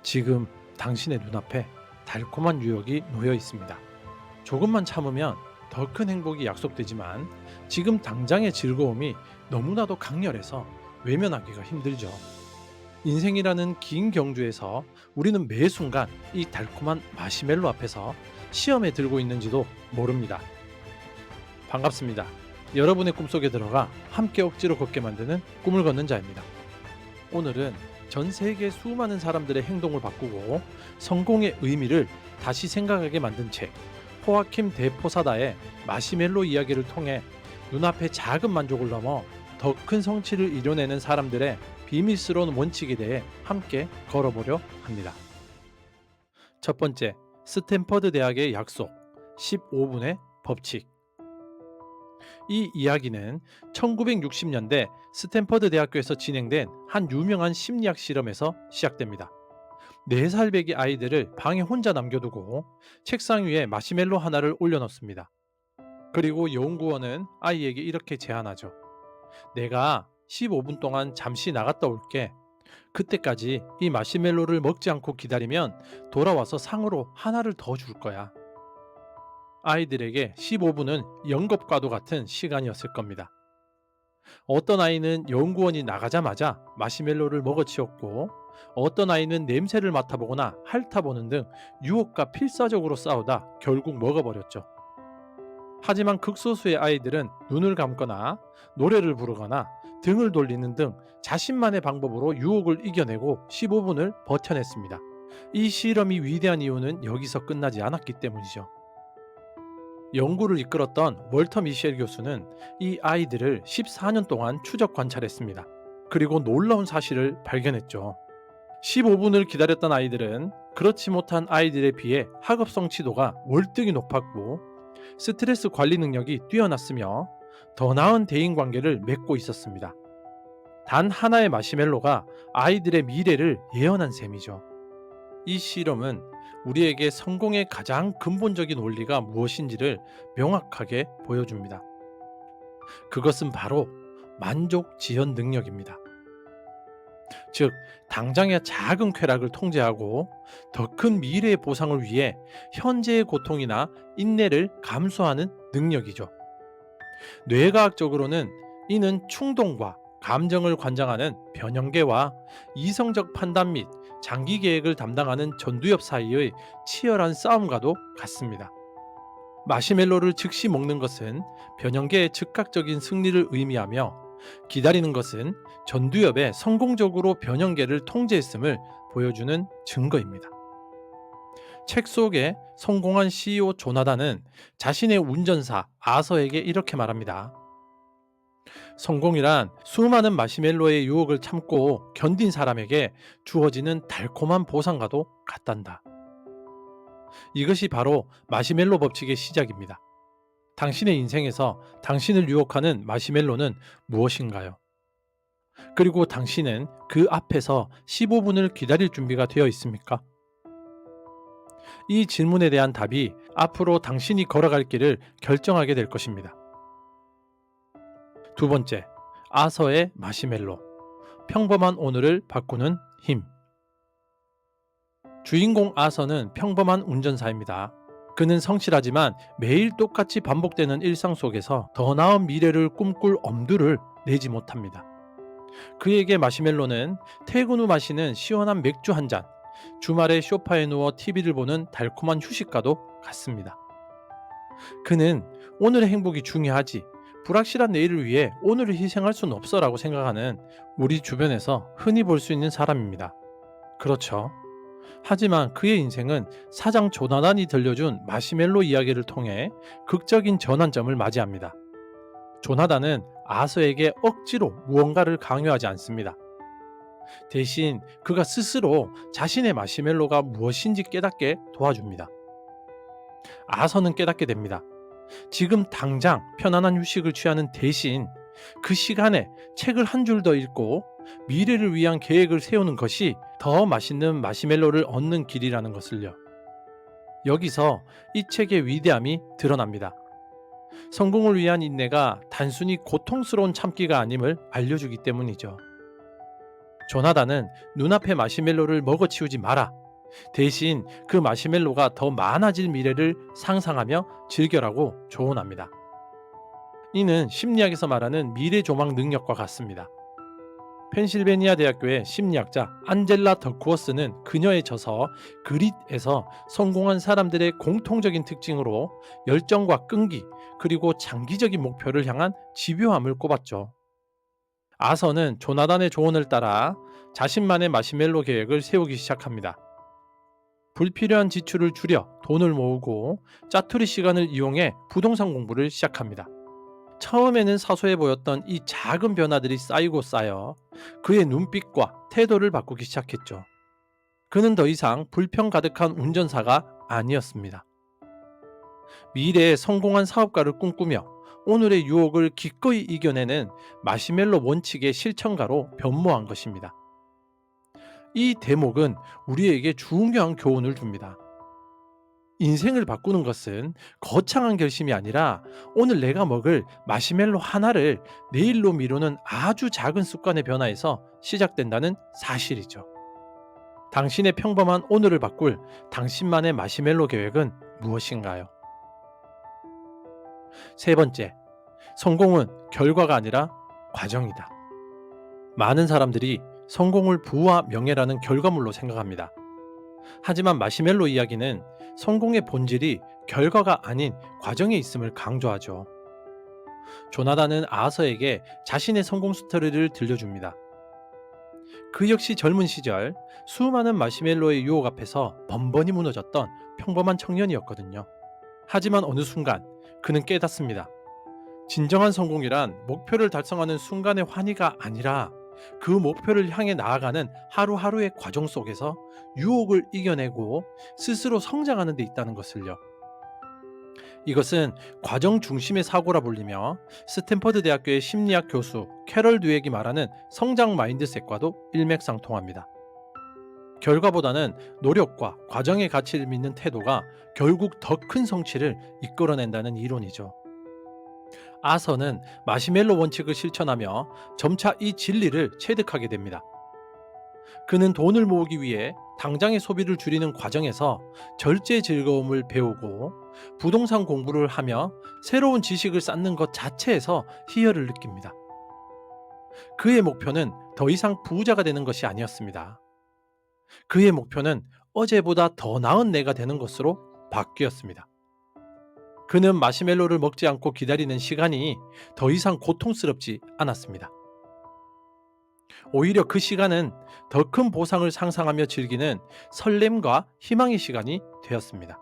지금 당신의 눈앞에 달콤한 유혹이 놓여 있습니다. 조금만 참으면 더 큰 행복이 약속되지만 지금 당장의 즐거움이 너무나도 강렬해서 외면하기가 힘들죠. 인생이라는 긴 경주에서 우리는 매 순간 이 달콤한 마시멜로 앞에서 시험에 들고 있는지도 모릅니다. 반갑습니다. 여러분의 꿈속에 들어가 함께 억지로 걷게 만드는 꿈을 걷는 자입니다. 오늘은 전 세계 수많은 사람들의 행동을 바꾸고 성공의 의미를 다시 생각하게 만든 책 호아킴 데 포사다의 마시멜로 이야기를 통해 눈앞의 작은 만족을 넘어 더 큰 성취를 이뤄내는 사람들의 비밀스러운 원칙에 대해 함께 걸어보려 합니다. 첫 번째, 스탠퍼드 대학의 약속 15분의 법칙. 이 이야기는 1960년대 스탠퍼드 대학교에서 진행된 한 유명한 심리학 실험에서 시작됩니다. 4살 배기 아이들을 방에 혼자 남겨두고 책상 위에 마시멜로 하나를 올려놓습니다. 그리고 연구원은 아이에게 이렇게 제안하죠. 내가 15분 동안 잠시 나갔다 올게. 그때까지 이 마시멜로를 먹지 않고 기다리면 돌아와서 상으로 하나를 더 줄 거야. 아이들에게 15분은 영겁과도 같은 시간이었을 겁니다. 어떤 아이는 연구원이 나가자마자 마시멜로를 먹어치웠고, 어떤 아이는 냄새를 맡아보거나 핥아보는 등 유혹과 필사적으로 싸우다 결국 먹어버렸죠. 하지만 극소수의 아이들은 눈을 감거나 노래를 부르거나 등을 돌리는 등 자신만의 방법으로 유혹을 이겨내고 15분을 버텨냈습니다. 이 실험이 위대한 이유는 여기서 끝나지 않았기 때문이죠. 연구를 이끌었던 월터 미셸 교수는 이 아이들을 14년 동안 추적 관찰했습니다. 그리고 놀라운 사실을 발견했죠. 15분을 기다렸던 아이들은 그렇지 못한 아이들에 비해 학업 성취도가 월등히 높았고 스트레스 관리 능력이 뛰어났으며 더 나은 대인 관계를 맺고 있었습니다. 단 하나의 마시멜로가 아이들의 미래를 예언한 셈이죠. 이 실험은 우리에게 성공의 가장 근본적인 원리가 무엇인지를 명확하게 보여줍니다. 그것은 바로 만족 지연 능력입니다. 즉, 당장의 작은 쾌락을 통제하고 더 큰 미래의 보상을 위해 현재의 고통이나 인내를 감수하는 능력이죠. 뇌과학적으로는 이는 충동과 감정을 관장하는 변형계와 이성적 판단 및 장기 계획을 담당하는 전두엽 사이의 치열한 싸움과도 같습니다. 마시멜로를 즉시 먹는 것은 변형계의 즉각적인 승리를 의미하며 기다리는 것은 전두엽에 성공적으로 변형계를 통제했음을 보여주는 증거입니다. 책 속에 성공한 CEO 조나단은 자신의 운전사 아서에게 이렇게 말합니다. 성공이란 수많은 마시멜로의 유혹을 참고 견딘 사람에게 주어지는 달콤한 보상과도 같단다. 이것이 바로 마시멜로 법칙의 시작입니다. 당신의 인생에서 당신을 유혹하는 마시멜로는 무엇인가요? 그리고 당신은 그 앞에서 15분을 기다릴 준비가 되어 있습니까? 이 질문에 대한 답이 앞으로 당신이 걸어갈 길을 결정하게 될 것입니다. 두 번째, 아서의 마시멜로. 평범한 오늘을 바꾸는 힘. 주인공 아서는 평범한 운전사입니다. 그는 성실하지만 매일 똑같이 반복되는 일상 속에서 더 나은 미래를 꿈꿀 엄두를 내지 못합니다. 그에게 마시멜로는 퇴근 후 마시는 시원한 맥주 한 잔, 주말에 소파에 누워 TV를 보는 달콤한 휴식과도 같습니다. 그는 오늘의 행복이 중요하지, 불확실한 내일을 위해 오늘을 희생할 수는 없어라고 생각하는 우리 주변에서 흔히 볼 수 있는 사람입니다. 그렇죠. 하지만 그의 인생은 사장 조나단이 들려준 마시멜로 이야기를 통해 극적인 전환점을 맞이합니다. 조나단은 아서에게 억지로 무언가를 강요하지 않습니다. 대신 그가 스스로 자신의 마시멜로가 무엇인지 깨닫게 도와줍니다. 아서는 깨닫게 됩니다. 지금 당장 편안한 휴식을 취하는 대신 그 시간에 책을 한 줄 더 읽고 미래를 위한 계획을 세우는 것이 더 맛있는 마시멜로를 얻는 길이라는 것을요. 여기서 이 책의 위대함이 드러납니다. 성공을 위한 인내가 단순히 고통스러운 참기가 아님을 알려주기 때문이죠. 조나단은 눈앞의 마시멜로를 먹어치우지 마라. 대신 그 마시멜로가 더 많아질 미래를 상상하며 즐겨라고 조언합니다. 이는 심리학에서 말하는 미래 조망 능력과 같습니다. 펜실베니아 대학교의 심리학자 안젤라 더쿠어스는 그녀의 저서 그릿에서 성공한 사람들의 공통적인 특징으로 열정과 끈기, 그리고 장기적인 목표를 향한 집요함을 꼽았죠. 아서는 조나단의 조언을 따라 자신만의 마시멜로 계획을 세우기 시작합니다. 불필요한 지출을 줄여 돈을 모으고 짜투리 시간을 이용해 부동산 공부를 시작합니다. 처음에는 사소해 보였던 이 작은 변화들이 쌓이고 쌓여 그의 눈빛과 태도를 바꾸기 시작했죠. 그는 더 이상 불평 가득한 운전사가 아니었습니다. 미래에 성공한 사업가를 꿈꾸며 오늘의 유혹을 기꺼이 이겨내는 마시멜로 원칙의 실천가로 변모한 것입니다. 이 대목은 우리에게 중요한 교훈을 줍니다. 인생을 바꾸는 것은 거창한 결심이 아니라 오늘 내가 먹을 마시멜로 하나를 내일로 미루는 아주 작은 습관의 변화에서 시작된다는 사실이죠. 당신의 평범한 오늘을 바꿀 당신만의 마시멜로 계획은 무엇인가요? 세 번째, 성공은 결과가 아니라 과정이다. 많은 사람들이 성공을 부와 명예라는 결과물로 생각합니다. 하지만 마시멜로 이야기는 성공의 본질이 결과가 아닌 과정에 있음을 강조하죠. 조나단은 아서에게 자신의 성공 스토리를 들려줍니다. 그 역시 젊은 시절 수많은 마시멜로의 유혹 앞에서 번번이 무너졌던 평범한 청년이었거든요. 하지만 어느 순간 그는 깨닫습니다. 진정한 성공이란 목표를 달성하는 순간의 환희가 아니라 그 목표를 향해 나아가는 하루하루의 과정 속에서 유혹을 이겨내고 스스로 성장하는 데 있다는 것을요. 이것은 과정 중심의 사고라 불리며 스탠퍼드 대학교의 심리학 교수 캐럴 듀액이 말하는 성장 마인드셋과도 일맥상통합니다. 결과보다는 노력과 과정의 가치를 믿는 태도가 결국 더 큰 성취를 이끌어낸다는 이론이죠. 아서는 마시멜로 원칙을 실천하며 점차 이 진리를 체득하게 됩니다. 그는 돈을 모으기 위해 당장의 소비를 줄이는 과정에서 절제의 즐거움을 배우고 부동산 공부를 하며 새로운 지식을 쌓는 것 자체에서 희열을 느낍니다. 그의 목표는 더 이상 부자가 되는 것이 아니었습니다. 그의 목표는 어제보다 더 나은 내가 되는 것으로 바뀌었습니다. 그는 마시멜로를 먹지 않고 기다리는 시간이 더 이상 고통스럽지 않았습니다. 오히려 그 시간은 더 큰 보상을 상상하며 즐기는 설렘과 희망의 시간이 되었습니다.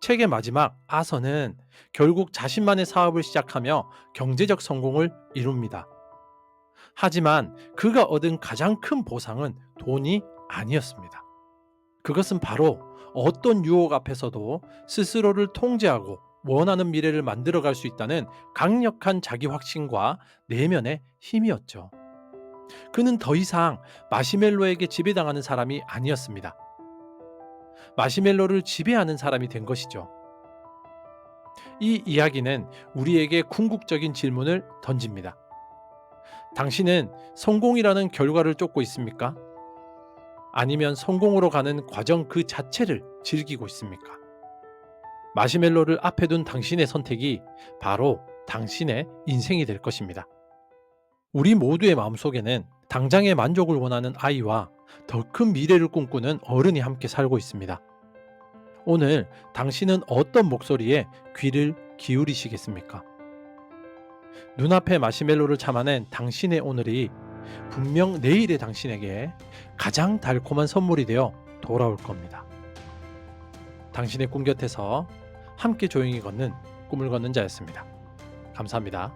책의 마지막 아서는 결국 자신만의 사업을 시작하며 경제적 성공을 이룹니다. 하지만 그가 얻은 가장 큰 보상은 돈이 아니었습니다. 그것은 바로 어떤 유혹 앞에서도 스스로를 통제하고 원하는 미래를 만들어갈 수 있다는 강력한 자기 확신과 내면의 힘이었죠. 그는 더 이상 마시멜로에게 지배당하는 사람이 아니었습니다. 마시멜로를 지배하는 사람이 된 것이죠. 이 이야기는 우리에게 궁극적인 질문을 던집니다. 당신은 성공이라는 결과를 쫓고 있습니까? 아니면 성공으로 가는 과정 그 자체를 즐기고 있습니까? 마시멜로를 앞에 둔 당신의 선택이 바로 당신의 인생이 될 것입니다. 우리 모두의 마음속에는 당장의 만족을 원하는 아이와 더 큰 미래를 꿈꾸는 어른이 함께 살고 있습니다. 오늘 당신은 어떤 목소리에 귀를 기울이시겠습니까? 눈앞에 마시멜로를 참아낸 당신의 오늘이 분명 내일의 당신에게 가장 달콤한 선물이 되어 돌아올 겁니다. 당신의 꿈 곁에서 함께 조용히 걷는 꿈을 걷는 자였습니다. 감사합니다.